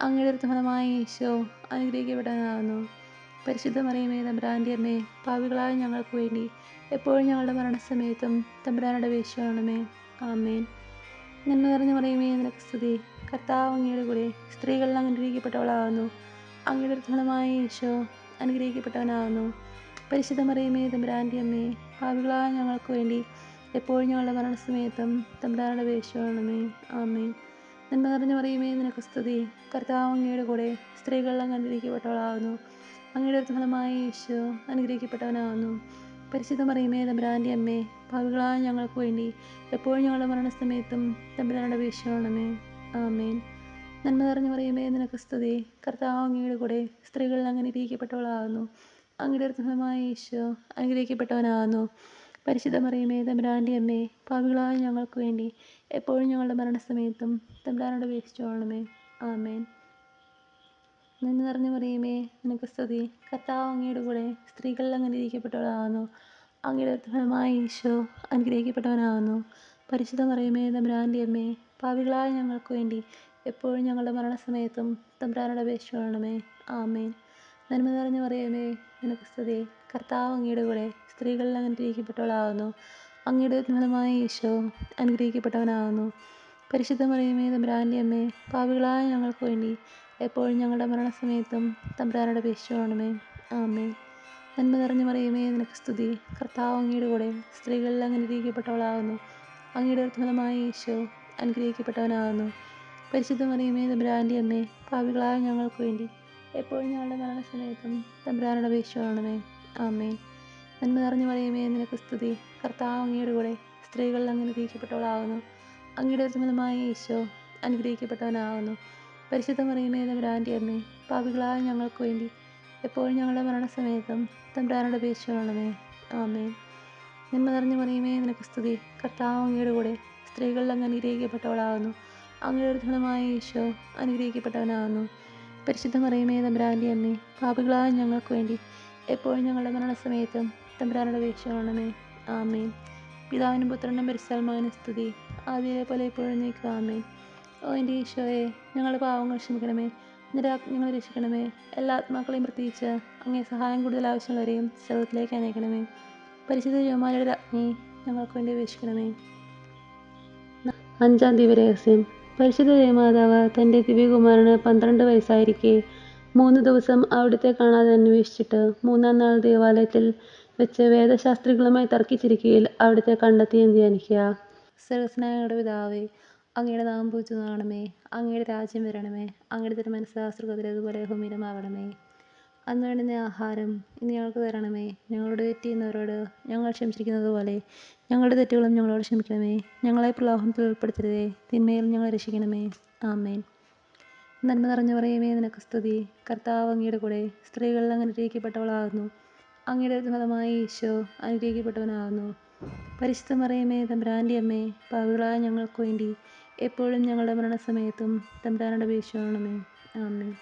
അങ്ങയുടെ ഫലമായ ഈശോ അനുഗ്രഹിക്കപ്പെട്ടവനാകുന്നു. പരിശുദ്ധ മറിയമേ തമ്പുരാൻ്റെ അമ്മേ, പാപികളായ ഞങ്ങൾക്ക് വേണ്ടി എപ്പോഴും ഞങ്ങളുടെ മരണസമയത്തും തമ്പുരാനോട് അപേക്ഷിക്കണമേ. ആമേൻ. നന്മ നിറഞ്ഞ മറിയമേ, നിനക്ക് സ്തുതി. കർത്താവ് അങ്ങയുടെ കൂടെ സ്ത്രീകളിൽ അങ്ങ് അനുഗ്രഹിക്കപ്പെട്ടവളാകുന്നു. അങ്ങയുടെ ഫലമായ ഈശോ അനുഗ്രഹിക്കപ്പെട്ടവനാകുന്നു. പരിശുദ്ധ മറിയമേ തമ്പുരാൻ്റെ അമ്മേ, പാപികളായ ഞങ്ങൾക്ക് വേണ്ടി എപ്പോഴും ഞങ്ങളുടെ മരണസമയത്തും തമ്പുരാനോട് അപേക്ഷിക്കണമേ. ആമേൻ. നന്മ നിറഞ്ഞ മറിയമേ, നിനക്ക് സ്തുതി. കർത്താവ് അങ്ങയുടെ കൂടെ സ്ത്രീകളിൽ അങ്ങ് അനുഗ്രഹിക്കപ്പെട്ടവളാകുന്നു. അങ്ങയുടെ ഫലമായ ഈശോ അനുഗ്രഹിക്കപ്പെട്ടവനാകുന്നു. പരിശുദ്ധ മറിയമേ തമ്പുരാൻ്റെ അമ്മേ, പാപികളായ ഞങ്ങൾക്ക് വേണ്ടി എപ്പോഴും ഞങ്ങളുടെ മരണസമയത്തും തമ്പുരാനോട് അപേക്ഷിക്കണമേ. ആമേൻ. നന്മ നിറഞ്ഞ മറിയമേ, നിനക്ക് സ്തുതി. കർത്താവ് അങ്ങയുടെ കൂടെ സ്ത്രീകളിൽ അങ്ങ് അനുഗ്രഹിക്കപ്പെട്ടവളാകുന്നു. അങ്ങയുടെ ഫലമായ ഈശോ അനുഗ്രഹിക്കപ്പെട്ടവനാകുന്നു. പരിശുദ്ധ മറിയമേ തമ്പുരാൻ്റെ അമ്മേ, പാപികളായ ഞങ്ങൾക്ക് വേണ്ടി എപ്പോഴും ഞങ്ങളുടെ മരണസമയത്തും തമ്പുരാനോട് അപേക്ഷിച്ചുകൊള്ളണമേ. ആമേൻ. നന്മ നിറഞ്ഞ മറിയമേ, നിനക്ക് സ്തുതി. കർത്താവ് അങ്ങയുടെ കൂടെ സ്ത്രീകളിൽ അങ്ങ് അനുഗ്രഹിക്കപ്പെട്ടവളാകുന്നു. അങ്ങയുടെ ഫലമായ ഈശോ അനുഗ്രഹിക്കപ്പെട്ടവനാകുന്നു. പരിശുദ്ധ മറിയമേ തമ്പുരാൻ്റെ അമ്മേ, പാപികളായ ഞങ്ങൾക്ക് വേണ്ടി എപ്പോഴും ഞങ്ങളുടെ മരണസമയത്തും തമ്പുരാനോട് അപേക്ഷിച്ചുകൊള്ളണമേ. ആമേൻ. നന്മ നിറഞ്ഞ മറിയമേ, നിനക്ക് സ്തുതി. കർത്താവ് അങ്ങയുടെ കൂടെ സ്ത്രീകളിൽ അങ്ങ് അനുഗ്രഹിക്കപ്പെട്ടവളാകുന്നു. അങ്ങയുടെ ഫലമായ ഈശോ അനുഗ്രഹിക്കപ്പെട്ടവനാകുന്നു. പരിശുദ്ധ മറിയമേ തമ്പുരാൻ്റെ അമ്മേ, പാപികളായ ഞങ്ങൾക്ക് വേണ്ടി എപ്പോഴും ഞങ്ങളുടെ മരണസമയത്തും തമ്പുരാനോട് അപേക്ഷിച്ചുകൊള്ളണമേ. ആമേൻ. നന്മ നിറഞ്ഞ മറിയമേ, നിനക്ക് സ്തുതി. കർത്താവ് അങ്ങയുടെ കൂടെ സ്ത്രീകളിൽ അങ്ങ് അനുഗ്രഹിക്കപ്പെട്ടവളാകുന്നു. അങ്ങയുടെ ഫലമായ ഈശോ അനുഗ്രഹിക്കപ്പെട്ടവനാകുന്നു. പരിശുദ്ധ മറിയമേ തമ്പുരാൻ്റെ അമ്മേ, പാപികളായ ഞങ്ങൾക്ക് വേണ്ടി എപ്പോഴും ഞങ്ങളുടെ മരണസമയത്തും തമ്പുരാനോട് അപേക്ഷിച്ചുകൊള്ളണമേ. ആമേൻ. നന്മ നിറഞ്ഞ മറിയമേ, നിനക്ക് സ്തുതി. കർത്താവ് അങ്ങയുടെ കൂടെ സ്ത്രീകളിൽ അങ്ങ് അനുഗ്രഹിക്കപ്പെട്ടവളാകുന്നു. അങ്ങയുടെ ഫലമായ ഈശോ അനുഗ്രഹിക്കപ്പെട്ടവനാകുന്നു. പരിശുദ്ധ മറിയമേ തമ്പുരാൻ്റെ അമ്മേ, പാപികളായ ഞങ്ങൾക്ക് വേണ്ടി എപ്പോഴും ഞങ്ങളുടെ മരണസമയത്തും തമ്പുരാനോട് അപേക്ഷിച്ചുകൊള്ളണമേ. ആമേൻ. നന്മ നിറഞ്ഞ മറിയമേ, നിനക്ക് സ്തുതി. കർത്താവ് അങ്ങയുടെ കൂടെ സ്ത്രീകളിൽ അങ്ങ് അനുഗ്രഹിക്കപ്പെട്ടവളാകുന്നു. അങ്ങയുടെ ഫലമായ ഈശോ അനുഗ്രഹിക്കപ്പെട്ടവനാകുന്നു. പരിശുദ്ധ മറിയമേ തമ്പുരാൻ്റെ അമ്മേ, പാപികളായ ഞങ്ങൾക്ക് വേണ്ടി എപ്പോഴും ഞങ്ങളുടെ മരണസമയത്തും തമ്പുരാനോട് അപേക്ഷിച്ചുകൊള്ളണമേ. ആമേൻ. പിതാവിനും പുത്രനും പരിശുദ്ധാത്മാവിനും സ്തുതി. ആദ്യത്തെ പോലെ എപ്പോഴും നീക്കുക. ആമേൻ. ഓ എൻ്റെ ഈശോയെ, ഞങ്ങളുടെ പാവങ്ങൾ ക്ഷമിക്കണമേ. ഞങ്ങളെ രക്ഷിക്കണമേ. എല്ലാ ആത്മാക്കളെയും പ്രത്യേകിച്ച് അങ്ങേ സഹായം കൂടുതൽ ആവശ്യമുള്ളവരെയും സ്വർഗ്ഗത്തിലേക്ക് അനയിക്കണമേ. പരിശുദ്ധ ജപമാലയുടെ രാജ്ഞി, ഞങ്ങൾക്ക് വേണ്ടി അപേക്ഷിക്കണമേ. 5-ാം ദിവ്യരഹസ്യം. പരിശുദ്ധ ദേവമാതാവ് തൻ്റെ ദിവ്യകുമാരന് 12 വയസ്സായിരിക്കെ 3 ദിവസം അവിടുത്തെ കാണാതെ അന്വേഷിച്ചിട്ട് 3-ാം നാൾ ദേവാലയത്തിൽ വെച്ച് വേദശാസ്ത്രികളുമായി തർക്കിച്ചിരിക്കുകയിൽ അവിടുത്തെ കണ്ടെത്തിയെന്ന് ധ്യാനിക്കുക. സ്വർഗ്ഗസ്ഥനായ പിതാവേ, അങ്ങയുടെ നാമം പൂജിതമാകണമേ. അങ്ങയുടെ രാജ്യം വരണമേ. അങ്ങയുടെ തിരുമനസ്സ് സ്വർഗ്ഗത്തിലേതുപോലെ ഭൂമിയിലുമാകണമേ. അന്ന് വേണ്ടുന്ന ആഹാരം ഇന്ന് ഞങ്ങൾക്ക് തരണമേ. ഞങ്ങളോട് തെറ്റ് ചെയ്യുന്നവരോട് ഞങ്ങൾ ക്ഷമിച്ചിരിക്കുന്നത് പോലെ ഞങ്ങളുടെ തെറ്റുകളും ഞങ്ങളോട് ക്ഷമിക്കണമേ. ഞങ്ങളെ പ്രലോഭനത്തിൽ ഉൾപ്പെടുത്തരുതേ, തിന്മയിൽ ഞങ്ങളെ രക്ഷിക്കണമേ. ആമേൻ. നന്മ നിറഞ്ഞ മറിയമേ, നിനക്ക് സ്തുതി. കർത്താവ് അങ്ങയുടെ കൂടെ സ്ത്രീകളിൽ അങ്ങ് അനുഗ്രഹിക്കപ്പെട്ടവളാകുന്നു. അങ്ങയുടെ ഫലമായ ഈശോ അനുഗ്രഹിക്കപ്പെട്ടവനാകുന്നു. പരിശുദ്ധ മറിയമേ തമ്പുരാൻ്റെ അമ്മേ, പാപികളായ ഞങ്ങൾക്ക് വേണ്ടി എപ്പോഴും ഞങ്ങളുടെ മരണസമയത്തും തമ്പുരാനോട് അപേക്ഷിച്ചുകൊള്ളണമേ. ആമേൻ.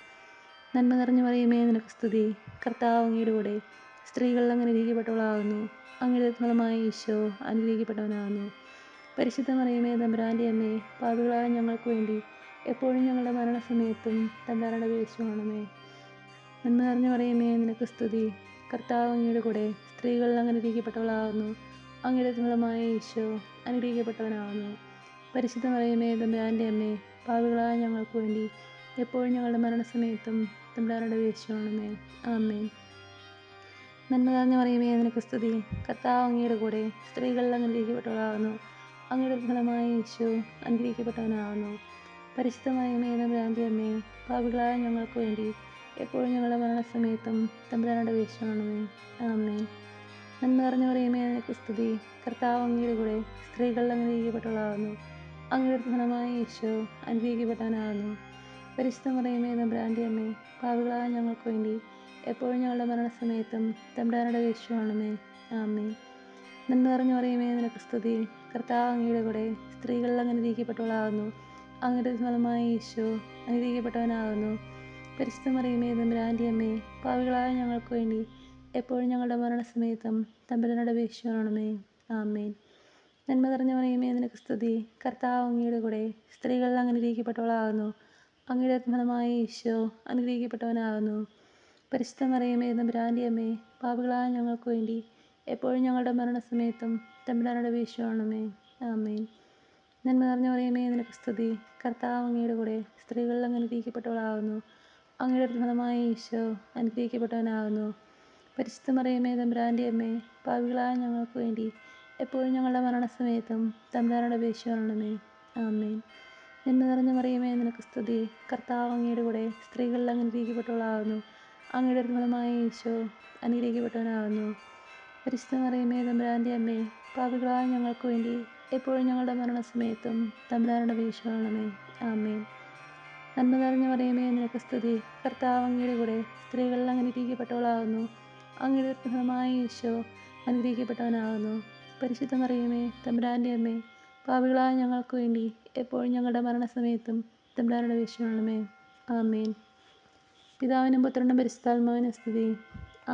നന്മ നിറഞ്ഞ മറിയമേ, നിനക്ക് സ്തുതി. കർത്താവ് അങ്ങയുടെ കൂടെ സ്ത്രീകളിൽ അങ്ങ് അനുഗ്രഹിക്കപ്പെട്ടവളാകുന്നു. അങ്ങയുടെ ഫലമായ ഈശോ അനുഗ്രഹിക്കപ്പെട്ടവനാകുന്നു. പരിശുദ്ധ മറിയമേ തമ്പുരാൻ്റെ അമ്മേ, പാപികളായ ഞങ്ങൾക്ക് വേണ്ടി എപ്പോഴും ഞങ്ങളുടെ മരണസമയത്തും തമ്പുരാനോട് അപേക്ഷിച്ചുകൊള്ളണമേ. നന്മ നിറഞ്ഞ മറിയമേ, നിനക്ക് സ്തുതി. കർത്താവ് അങ്ങയുടെ കൂടെ സ്ത്രീകളിൽ അങ്ങ് അനുഗ്രഹിക്കപ്പെട്ടവളാകുന്നു. അങ്ങയുടെ ഫലമായ ഈശോ അനുഗ്രഹിക്കപ്പെട്ടവനാകുന്നു. പരിശുദ്ധ മറിയമേ തമ്പുരാൻ്റെ അമ്മേ, പാപികളായ ഞങ്ങൾക്ക് വേണ്ടി എപ്പോഴും ഞങ്ങളുടെ മരണസമയത്തും തമ്പുരാനോട് അപേക്ഷിച്ചുകൊള്ളണമേ. ആമേൻ. നന്മ നിറഞ്ഞ മറിയമേ, നിനക്ക് സ്തുതി. കർത്താവ് അങ്ങയുടെ കൂടെ സ്ത്രീകളിൽ അങ്ങ് അനുഗ്രഹിക്കപ്പെട്ടവളാകുന്നു. അങ്ങയുടെ ഫലമായ ഈശോ അനുഗ്രഹിക്കപ്പെട്ടവനാകുന്നു. പരിശുദ്ധ മറിയമേ തമ്പുരാൻ്റെ അമ്മേ, പാപികളായ ഞങ്ങൾക്ക് വേണ്ടി എപ്പോഴും ഞങ്ങളുടെ മരണസമയത്തും തമ്പുരാനോട് അപേക്ഷിച്ചുകൊള്ളണമേ. ആമേൻ. നന്മ നിറഞ്ഞ മറിയമേ, നിനക്ക് സ്തുതി. കർത്താവ് അങ്ങയുടെ കൂടെ സ്ത്രീകളിൽ അങ്ങ് അനുഗ്രഹിക്കപ്പെട്ടവളാകുന്നു. അങ്ങയുടെ ഫലമായ ഈശോ അനുഗ്രഹിക്കപ്പെട്ടവനാകുന്നു. പരിശുദ്ധ മറിയമേ തമ്പുരാൻ്റെ അമ്മേ, പാപികളായ ഞങ്ങൾക്ക് വേണ്ടി എപ്പോഴും ഞങ്ങളുടെ മരണസമയത്തും തമ്പുരാനോട് അപേക്ഷിച്ചുകൊള്ളണമേ. ആമേൻ. നന്മ നിറഞ്ഞ മറിയമേ, നിനക്ക് സ്തുതി. കർത്താവ് അങ്ങയുടെ കൂടെ സ്ത്രീകളിൽ അങ്ങ് അനുഗ്രഹിക്കപ്പെട്ടവളാകുന്നു. അങ്ങയുടെ ഫലമായ ഈശോ അനുഗ്രഹിക്കപ്പെട്ടവനാകുന്നു. പരിശുദ്ധ മറിയമേ തമ്പുരാൻ്റെ അമ്മേ, പാപികളായ ഞങ്ങൾക്ക് വേണ്ടി എപ്പോഴും ഞങ്ങളുടെ മരണസമയത്തും തമ്പുരാനോട് അപേക്ഷിച്ചുകൊള്ളണമേ. ആമേൻ. നന്മ നിറഞ്ഞ മറിയമേ, നിനക്ക് സ്തുതി. കർത്താവ് അങ്ങയുടെ കൂടെ സ്ത്രീകൾ അനുഗ്രഹിക്കപ്പെട്ടവളാകുന്നു. അങ്ങയുടെ ഫലമായ ഈശോ അനുഗ്രഹിക്കപ്പെട്ടവനാകുന്നു. പരിശുദ്ധ മറിയമേ, തമ്പുരാൻ്റെ അമ്മേ, പാപികളായ ഞങ്ങൾക്ക് വേണ്ടി എപ്പോഴും ഞങ്ങളുടെ മരണസമയത്തും തമ്പുരാനോട് അപേക്ഷിക്കണമേ. ആമേൻ. നന്മ നിറഞ്ഞ മറിയമേ, നിനക്ക് സ്തുതി. കർത്താവ് അങ്ങയുടെ കൂടെ സ്ത്രീകൾ അനുഗ്രഹിക്കപ്പെട്ടവളാകുന്നു. അങ്ങയുടെ ഫലമായ ഈശോ അനുഗ്രഹിക്കപ്പെട്ടവനാകുന്നു. പരിശുദ്ധ മറിയമേ, തമ്പുരാൻ്റെ അമ്മേ, പാപികളായ ഞങ്ങൾക്ക് വേണ്ടി എപ്പോഴും ഞങ്ങളുടെ മരണസമയത്തും തമ്പുരാനോട് അപേക്ഷിക്കണമേ. ആമേൻ. നന്മ നിറഞ്ഞ മറിയമേ, നിനക്ക് സ്തുതി. കർത്താവ് അങ്ങയുടെ കൂടെ സ്ത്രീകൾ അനുഗ്രഹിക്കപ്പെട്ടവളാകുന്നു. അങ്ങയുടെ ഫലമായ ഈശോ അനുഗ്രഹിക്കപ്പെട്ടവനാകുന്നു. പരിശുദ്ധ മറിയമേ, തമ്പുരാൻ്റെ അമ്മേ, പാപികളായ ഞങ്ങൾക്ക് വേണ്ടി എപ്പോഴും ഞങ്ങളുടെ മരണസമയത്തും തമ്പുരാനോട് അപേക്ഷിക്കണമേ. ആമേൻ. നന്മ നിറഞ്ഞ മറിയമേ, നിനക്ക് സ്തുതി. കർത്താവ് അങ്ങയുടെ കൂടെ സ്ത്രീകൾ അനുഗ്രഹിക്കപ്പെട്ടവളാകുന്നു. അങ്ങയുടെ ഫലമായ ഈശോ അനുഗ്രഹിക്കപ്പെട്ടവനാകുന്നു. പരിശുദ്ധ മറിയമേ, തമ്പുരാൻ്റെ അമ്മേ, പാപികളായ ഞങ്ങൾക്ക് വേണ്ടി എപ്പോഴും ഞങ്ങളുടെ മരണസമയത്തും തമ്പുരാനോട് അപേക്ഷിക്കണമേ. ആമേൻ. പിതാവിനും പുത്രനും പരിശുദ്ധാത്മാവിനും സ്തുതി.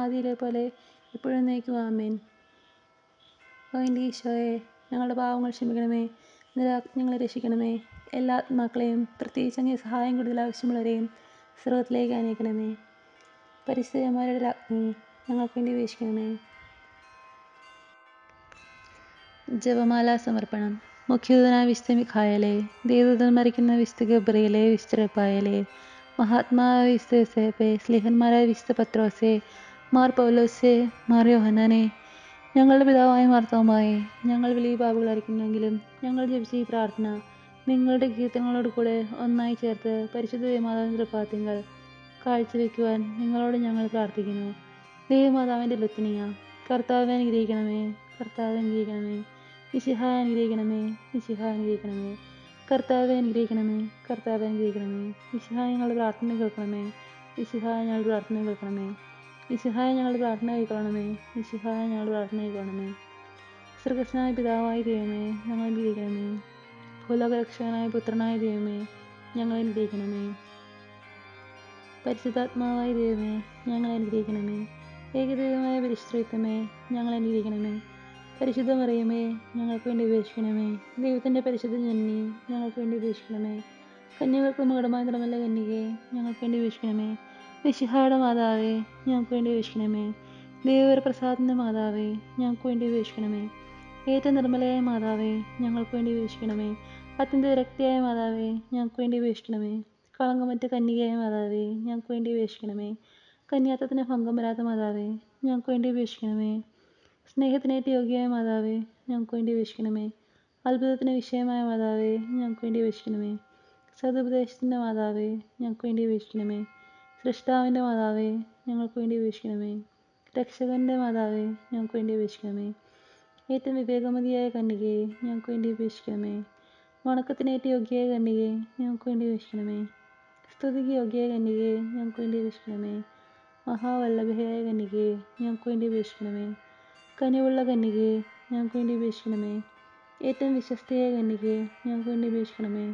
ആദിയിലെ പോലെ എപ്പോഴും നയിക്കും. ആമേൻ. ഓ എൻ്റെ ഈശോയെ, ഞങ്ങളുടെ പാവങ്ങൾ ക്ഷമിക്കണമേ. ഞങ്ങളെ രക്ഷിക്കണമേ. എല്ലാ ആത്മാക്കളെയും, പ്രത്യേകിച്ച് അങ്ങേ സഹായം കൂടുതൽ ആവശ്യമുള്ളവരെയും സ്വർഗ്ഗത്തിലേക്ക് അനയിക്കണമേ. പരിശുദ്ധന്മാരുടെ രാജ്ഞി, ഞങ്ങൾക്ക് വേണ്ടി അപേക്ഷിക്കണമേ. ജപമാല സമർപ്പണം. മുഖ്യദൂതനായ വിശുദ്ധ മിഖായേലേ, ദേവദൂതൻ മരിക്കുന്ന വിശുദ്ധ ഗബ്രിയേലേ, വിശുദ്ധ റഫായേലേ, മഹാത്മാവായ വിശുദ്ധ യോസേപ്പേ, സ്ലീഹന്മാരായ വിശുദ്ധ പത്രോസേ, മാർ പൗലോസേ, മാർ യോഹന്നാനേ, ഞങ്ങളുടെ പിതാവായ മാർത്തോമായേ, ഞങ്ങൾ വലിയ പാപികളായിരിക്കുന്നെങ്കിലും ഞങ്ങൾ ജപിച്ച ഈ പ്രാർത്ഥന നിങ്ങളുടെ കീർത്തനങ്ങളോട് കൂടെ ഒന്നായി ചേർത്ത് പരിശുദ്ധ ദേവമാതാവിൻ്റെ തൃപ്പാദത്തിങ്കൽ കാഴ്ചവെക്കുവാൻ നിങ്ങളോട് ഞങ്ങൾ പ്രാർത്ഥിക്കുന്നു. ദേവമാതാവിൻ്റെ ലുത്തിനിയ, കർത്താവെ അനുഗ്രഹിക്കണമേ, കർത്താവെ അനുഗ്രഹിക്കണമേ. മിശിഹായെ അനുഗ്രഹിക്കണമേ, മിശിഹായെ അനുഗ്രഹിക്കണമേ. കർത്താവെ അനുഗ്രഹിക്കണമേ, കർത്താവെ അനുഗ്രഹിക്കണമേ. മിശിഹായെ ഞങ്ങളുടെ പ്രാർത്ഥന കേൾക്കണമേ, മിശിഹായെ ഞങ്ങളുടെ പ്രാർത്ഥന കേൾക്കണമേ. മിശിഹായെ ഞങ്ങളുടെ പ്രാർത്ഥന കേൾക്കണമേ, മിശിഹായെ ഞങ്ങളുടെ പ്രാർത്ഥന കേൾക്കണമേ. സ്വർഗ്ഗസ്ഥനായ പിതാവായ ദൈവമേ, ഞങ്ങൾ അനുഗ്രഹിക്കണമേ. ഭൂലോകരക്ഷകനായ പുത്രനായ ദൈവമേ, ഞങ്ങൾ അനുഗ്രഹിക്കണമേ. പരിശുദ്ധാത്മാവായ ദൈവമേ, ഞങ്ങൾ അനുഗ്രഹിക്കണമേ. ഏകദൈവമായ പരിശുദ്ധമേ, ഞങ്ങൾ അനുഗ്രഹിക്കണമേ. പരിശുദ്ധ മറിയമേ, ഞങ്ങൾക്ക് വേണ്ടി അപേക്ഷിക്കണമേ. ദൈവത്തിൻ്റെ പരിശുദ്ധ ജനനി, ഞങ്ങൾക്ക് വേണ്ടി അപേക്ഷിക്കണമേ. കന്യകൾക്ക് മകുടമായ നിർമ്മല കന്യകേ, ഞങ്ങൾക്ക് വേണ്ടി അപേക്ഷിക്കണമേ. മിശിഹായുടെ മാതാവേ, ഞങ്ങൾക്ക് വേണ്ടി അപേക്ഷിക്കണമേ. ദൈവപ്രസാദത്തിൻ്റെ മാതാവേ, ഞങ്ങൾക്ക് വേണ്ടി അപേക്ഷിക്കണമേ. ഏറ്റവും നിർമ്മലയായ മാതാവേ, ഞങ്ങൾക്ക് വേണ്ടി അപേക്ഷിക്കണമേ. അത്യന്ത വിരക്തിയായ മാതാവേ, ഞങ്ങൾക്ക് വേണ്ടി അപേക്ഷിക്കണമേ. കളങ്കമറ്റ കന്യകയായ മാതാവേ, ഞങ്ങൾക്ക് വേണ്ടി അപേക്ഷിക്കണമേ. കന്യാത്വത്തിന് ഭംഗം വരാത്ത മാതാവേ, ഞങ്ങൾക്ക് വേണ്ടി അപേക്ഷിക്കണമേ. സ്നേഹത്തിനേറ്റ് യോഗ്യയായ മാതാവേ, ഞങ്ങൾക്ക് വേണ്ടി അപേക്ഷിക്കണമേ. അത്ഭുതത്തിന് വിഷയമായ മാതാവേ, ഞങ്ങൾക്ക് വേണ്ടി അപേക്ഷിക്കണമേ. സതുപദേശത്തിൻ്റെ മാതാവേ, ഞങ്ങൾക്ക് വേണ്ടി അപേക്ഷിക്കണമേ. സൃഷ്ടാവിൻ്റെ മാതാവേ, ഞങ്ങൾക്ക് വേണ്ടി അപേക്ഷിക്കണമേ. രക്ഷകൻ്റെ മാതാവേ, ഞങ്ങൾക്ക് വേണ്ടി അപേക്ഷിക്കണമേ. ഏറ്റവും വിവേകമതിയായ കന്യകയെ, ഞങ്ങൾക്ക് വേണ്ടി അപേക്ഷിക്കണമേ. വണക്കത്തിനേറ്റ് യോഗ്യയായ കന്യകയെ, ഞങ്ങൾക്ക് വേണ്ടി അപേക്ഷിക്കണമേ. സ്തുതിക്ക് യോഗ്യയായ കന്യകയെ, ഞങ്ങൾക്ക് വേണ്ടി അപേക്ഷിക്കണമേ. മഹാവല്ലഭയായ കന്യകയെ, ഞങ്ങൾക്ക് വേണ്ടി അപേക്ഷിക്കണമേ. കനിവുള്ള കന്യകയെ, ഞങ്ങൾക്ക് വേണ്ടി അപേക്ഷിക്കണമേ. ഏറ്റവും വിശ്വസ്തയായ കന്യകയെ, ഞങ്ങൾക്ക് വേണ്ടി അപേക്ഷിക്കണമേ.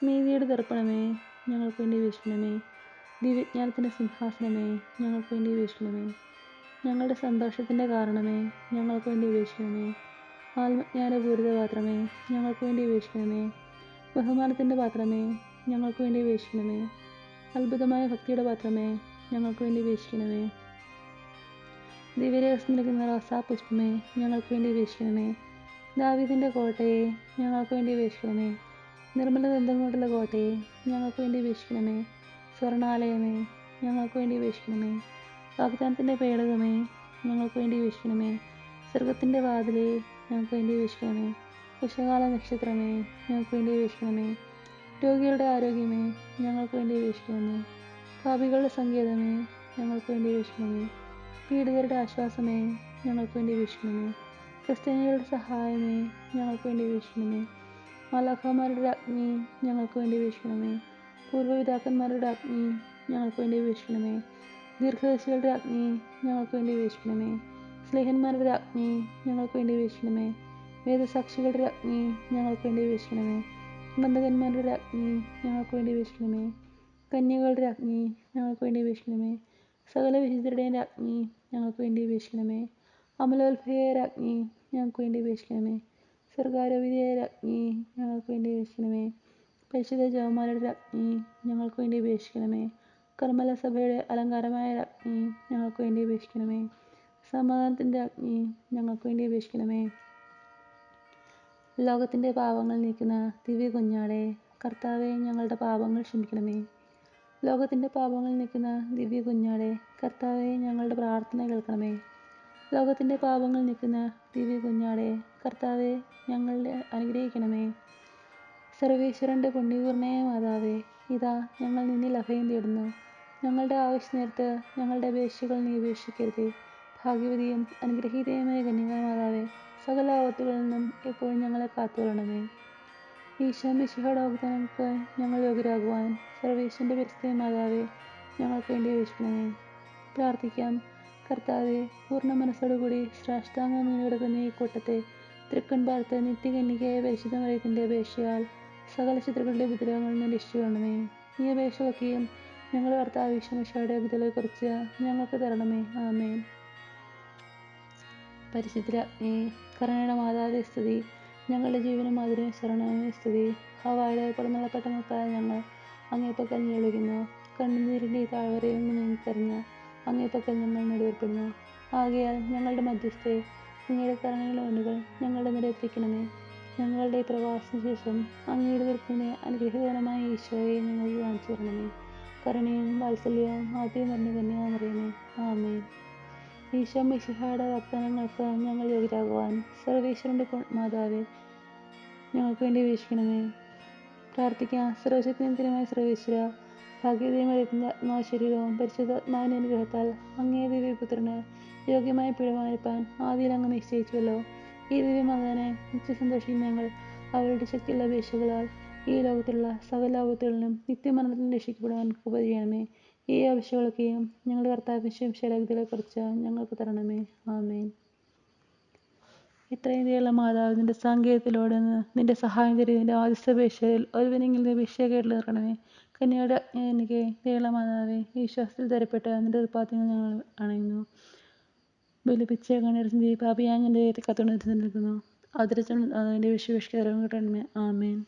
നീതിയുടെ ദർപ്പണമേ, ഞങ്ങൾക്ക് വേണ്ടി അപേക്ഷിക്കണമേ. ദിവ്യജ്ഞാനത്തിൻ്റെ സിംഹാസനമേ, ഞങ്ങൾക്ക് വേണ്ടി അപേക്ഷിക്കണമേ. ഞങ്ങളുടെ സന്തോഷത്തിൻ്റെ കാരണമേ, ഞങ്ങൾക്ക് വേണ്ടി അപേക്ഷിക്കണമേ. ആത്മജ്ഞാനപൂരിത പാത്രമേ, ഞങ്ങൾക്ക് വേണ്ടി അപേക്ഷിക്കണമേ. ബഹുമാനത്തിൻ്റെ പാത്രമേ, ഞങ്ങൾക്ക് വേണ്ടി അപേക്ഷിക്കണമേ. അത്ഭുതമായ ഭക്തിയുടെ പാത്രമേ, ഞങ്ങൾക്ക് വേണ്ടി അപേക്ഷിക്കണമേ. ദിവ്യരഹസ്യം നിൽക്കുന്ന റോസാപുഷ്പമേ, ഞങ്ങൾക്ക് വേണ്ടി അപേക്ഷിക്കണമേ. ദാവീദിൻ്റെ കോട്ടയെ, ഞങ്ങൾക്ക് വേണ്ടി അപേക്ഷിക്കണമേ. നിർമ്മല ദന്തം കൊണ്ടുള്ള കോട്ടയെ, ഞങ്ങൾക്ക് വേണ്ടി അപേക്ഷിക്കണമേ. സ്വർണാലയമേ, ഞങ്ങൾക്ക് വേണ്ടി അപേക്ഷിക്കണമേ. വാഗ്ദാനത്തിൻ്റെ പേടകമേ, ഞങ്ങൾക്ക് വേണ്ടി അപേക്ഷിക്കണമേ. സ്വർഗത്തിൻ്റെ വാതിലേ, ഞങ്ങൾക്ക് വേണ്ടി അപേക്ഷിക്കണമേ. ഉഷകാല നക്ഷത്രമേ, ഞങ്ങൾക്ക് വേണ്ടി അപേക്ഷിക്കണമേ. രോഗികളുടെ ആരോഗ്യമേ, ഞങ്ങൾക്ക് വേണ്ടി അപേക്ഷിക്കണമേ. പാപികളുടെ സങ്കേതമേ, ഞങ്ങൾക്ക് വേണ്ടി അപേക്ഷിക്കണമേ. പീഡിതരുടെ ആശ്വാസമേ, ഞങ്ങൾക്ക് വേണ്ടി അപേക്ഷിക്കണമേ. ക്രിസ്ത്യാനികളുടെ സഹായമേ, ഞങ്ങൾക്ക് വേണ്ടി അപേക്ഷിക്കണമേ. മാലാഖമാരുടെ അഗ്നി, ഞങ്ങൾക്ക് വേണ്ടി അപേക്ഷിക്കണമേ. പൂർവ്വപിതാക്കന്മാരുടെ അഗ്നി, ഞങ്ങൾക്ക് വേണ്ടി അപേക്ഷിക്കണമേ. ദീർഘദർശികളുടെ അഗ്നി, ഞങ്ങൾക്ക് വേണ്ടി അപേക്ഷിക്കണമേ. സ്ലേഹന്മാരുടെ അഗ്നി, ഞങ്ങൾക്ക് വേണ്ടി അപേക്ഷിക്കണമേ. വേദസാക്ഷികളുടെ അഗ്നി, ഞങ്ങൾക്ക് വേണ്ടി അപേക്ഷിക്കണമേ. ബന്ധകന്മാരുടെ അഗ്നി, ഞങ്ങൾക്ക് വേണ്ടി അപേക്ഷിക്കണമേ. കന്യകളുടെ അഗ്നി, ഞങ്ങൾക്ക് വേണ്ടി അപേക്ഷിക്കണമേ. സകല വിശുദ്ധരുടെയും അഗ്നി, ഞങ്ങൾക്ക് വേണ്ടി അപേക്ഷിക്കണമേ. അമലോത്ഭയയുടെ അഗ്നി, ഞങ്ങൾക്ക് വേണ്ടി അപേക്ഷിക്കണമേ. സ്വർഗാരോപിതയായ രാജ്ഞി ഞങ്ങൾക്ക് വേണ്ടി അപേക്ഷിക്കണമേ. പരിശുദ്ധ ജപമാലയുടെ രാജ്ഞി ഞങ്ങൾക്ക് വേണ്ടി അപേക്ഷിക്കണമേ. കർമ്മല സഭയുടെ അലങ്കാരമായ രാജ്ഞി ഞങ്ങൾക്ക് വേണ്ടി അപേക്ഷിക്കണമേ. സമാധാനത്തിൻ്റെ രാജ്ഞി ഞങ്ങൾക്ക് വേണ്ടി അപേക്ഷിക്കണമേ. ലോകത്തിൻ്റെ പാപങ്ങൾ നീക്കുന്ന ദിവ്യ കുഞ്ഞാടേ, കർത്താവെ ഞങ്ങളുടെ പാപങ്ങൾ ക്ഷമിക്കണമേ. ലോകത്തിൻ്റെ പാപങ്ങൾ നീക്കുന്ന ദിവ്യ കുഞ്ഞാടേ, കർത്താവെ ഞങ്ങളുടെ പ്രാർത്ഥന കേൾക്കണമേ. ലോകത്തിൻ്റെ പാപങ്ങൾ നീക്കുന്ന ദിവ്യ കുഞ്ഞാടേ, കർത്താവെ ഞങ്ങളെ അനുഗ്രഹിക്കണമേ. സർവേശ്വരൻ്റെ പുണ്യപൂർണ്ണയായ മാതാവേ, ഇതാ ഞങ്ങൾ നിന്നിൽ അഭയം തേടുന്നു. ഞങ്ങളുടെ ആവശ്യനേരത്ത് ഞങ്ങളുടെ അപേക്ഷകൾ നീ ഉപേക്ഷിക്കരുതേ. ഭാഗ്യവതിയും അനുഗ്രഹീതയുമായ കന്യകാമാതാവേ, സകല ആപത്തുകളിൽ നിന്നും എപ്പോഴും ഞങ്ങളെ കാത്തുകൊള്ളണമേ. ഈശോ മിശിഹായുടെ വാഗ്ദാനങ്ങൾക്ക് ഞങ്ങൾ യോഗ്യരാകുവാൻ സർവേശ്വരൻ്റെ പരിശുദ്ധ മാതാവേ, ഞങ്ങൾക്ക് വേണ്ടി അപേക്ഷിക്കണമേ. പ്രാർത്ഥിക്കാം. കർത്താവെ, പൂർണ്ണ മനസ്സോടുകൂടി സാഷ്ടാംഗം വീണ് കിടക്കുന്ന ഈ കൂട്ടത്തെ തൃക്കൺ പാർത്ത് നിത്യകന്യകയായ പരിശുദ്ധ മറിയത്തിൻ്റെ അപേക്ഷയാൽ സകല ശത്രുക്കളുടെ ഉപദ്രവങ്ങളിൽ നിന്ന് രക്ഷിക്കണമേ. ഈ അപേക്ഷയൊക്കെയും ഞങ്ങളുടെ കർത്താവ് ഈശോ മിശിഹായുടെ വിധകളെക്കുറിച്ച് ഞങ്ങൾക്ക് തരണമേ. ആമേൻ. പരിശുദ്ധ രാജ്ഞി, കരുണയുടെ മാതാവേ സ്തുതി. ഞങ്ങളുടെ ജീവനും മാതിരിയും ശരണമേ സ്തുതി. ഹവ്വായുടെ പുറന്തള്ളപ്പെട്ട മക്കളായ ഞങ്ങൾ അങ്ങേപ്പക്കൽ വിളിക്കുന്നു. കണ്ണുനീരിൻ്റെ ഈ താഴ്വരയിൽ നിന്ന് നീങ്ങിക്കരഞ്ഞ് അങ്ങേപ്പക്കൽ ഞങ്ങൾ നെടുവേർപ്പെടുന്നു. ആകയാൽ ഞങ്ങളുടെ മധ്യസ്ഥെ, അങ്ങയുടെ കരുണയുടെ കണ്ണുകൾ ഞങ്ങളുടെ നിരത്തിരിക്കണമേ. ഞങ്ങളുടെ ഈ പ്രവാസത്തിന് ശേഷം അങ്ങയുടെ ദുഃഖത്തിന് അനുഗ്രഹീതമായ ഈശോയെ ഞങ്ങൾക്ക് കാണിച്ചു തരണമേ. കരുണയും വാത്സല്യവും ആദ്യം നിറഞ്ഞ കന്യകാമറിയമേ, ആമേൻ. ഈശോ മിശിഹായുടെ വാഗ്ദാനങ്ങൾക്ക് ഞങ്ങൾ യോഗ്യരാകുവാൻ സർവേശ്വരൻ്റെ മാതാവേ, ഞങ്ങൾക്ക് വേണ്ടി അപേക്ഷിക്കണമേ. പ്രാർത്ഥിക്കാം. സർവശക്തിനിത്യമായ സർവേശ്വര, ഭാഗ്യവതിയായ മറിയത്തിൻ്റെ ആത്മാവ് ശരീരവും പരിശുദ്ധാത്മാവിൻ്റെ അനുഗ്രഹത്താൽ അങ്ങേ ദിവ്യപുത്രന് യോഗ്യമായ പീഠമായിരിക്കാൻ ആദിയിൽ അങ്ങ് നിശ്ചയിച്ചുവല്ലോ. ഈ ദിവ്യമകനെ നിത്യസന്തോഷിക്കുന്ന ഞങ്ങൾ അവരുടെ ശക്തിയുള്ള അപേക്ഷകളാൽ ഈ ലോകത്തിലുള്ള സകല ആപത്തുകളിലും നിത്യമരണത്തിൽ രക്ഷിക്കപ്പെടുവാൻ കൃപ ചെയ്യണമേ. ഈ ആവശ്യങ്ങളൊക്കെയും ഞങ്ങളുടെ കർത്താവിന്റെ ശൈലഗതികളെക്കുറിച്ച് ഞങ്ങൾക്ക് തരണമേ. ആമേൻ. ഇത്രയും ദയുള്ള മാതാവ്, നിന്റെ സാങ്കേതികത്തിലൂടെ നിന്റെ സഹായം തരും. നിന്റെ ആദ്യത്തെ അപേക്ഷയിൽ ഒരുവനെങ്കിലും അപേക്ഷ കേട്ട് തീർക്കണമേ. കന്യയുടെ എനിക്ക് ദയുള്ള മാതാവേ, ഈ വിശ്വാസത്തിൽ തരപ്പെട്ട് നിന്റെ ഉൽപ്പാദനങ്ങൾ ഞങ്ങൾ അണയുന്നു. ബലിപ്പിച്ച കണ്ണീർസിൻ്റെ പാപിയാങ്ങിൻ്റെ കത്തുണർത്തി നിൽക്കുന്നു. അതിരച്ചും അതിൻ്റെ വിഷവിഷ്കരം കിട്ടണമേ. ആമേൻ.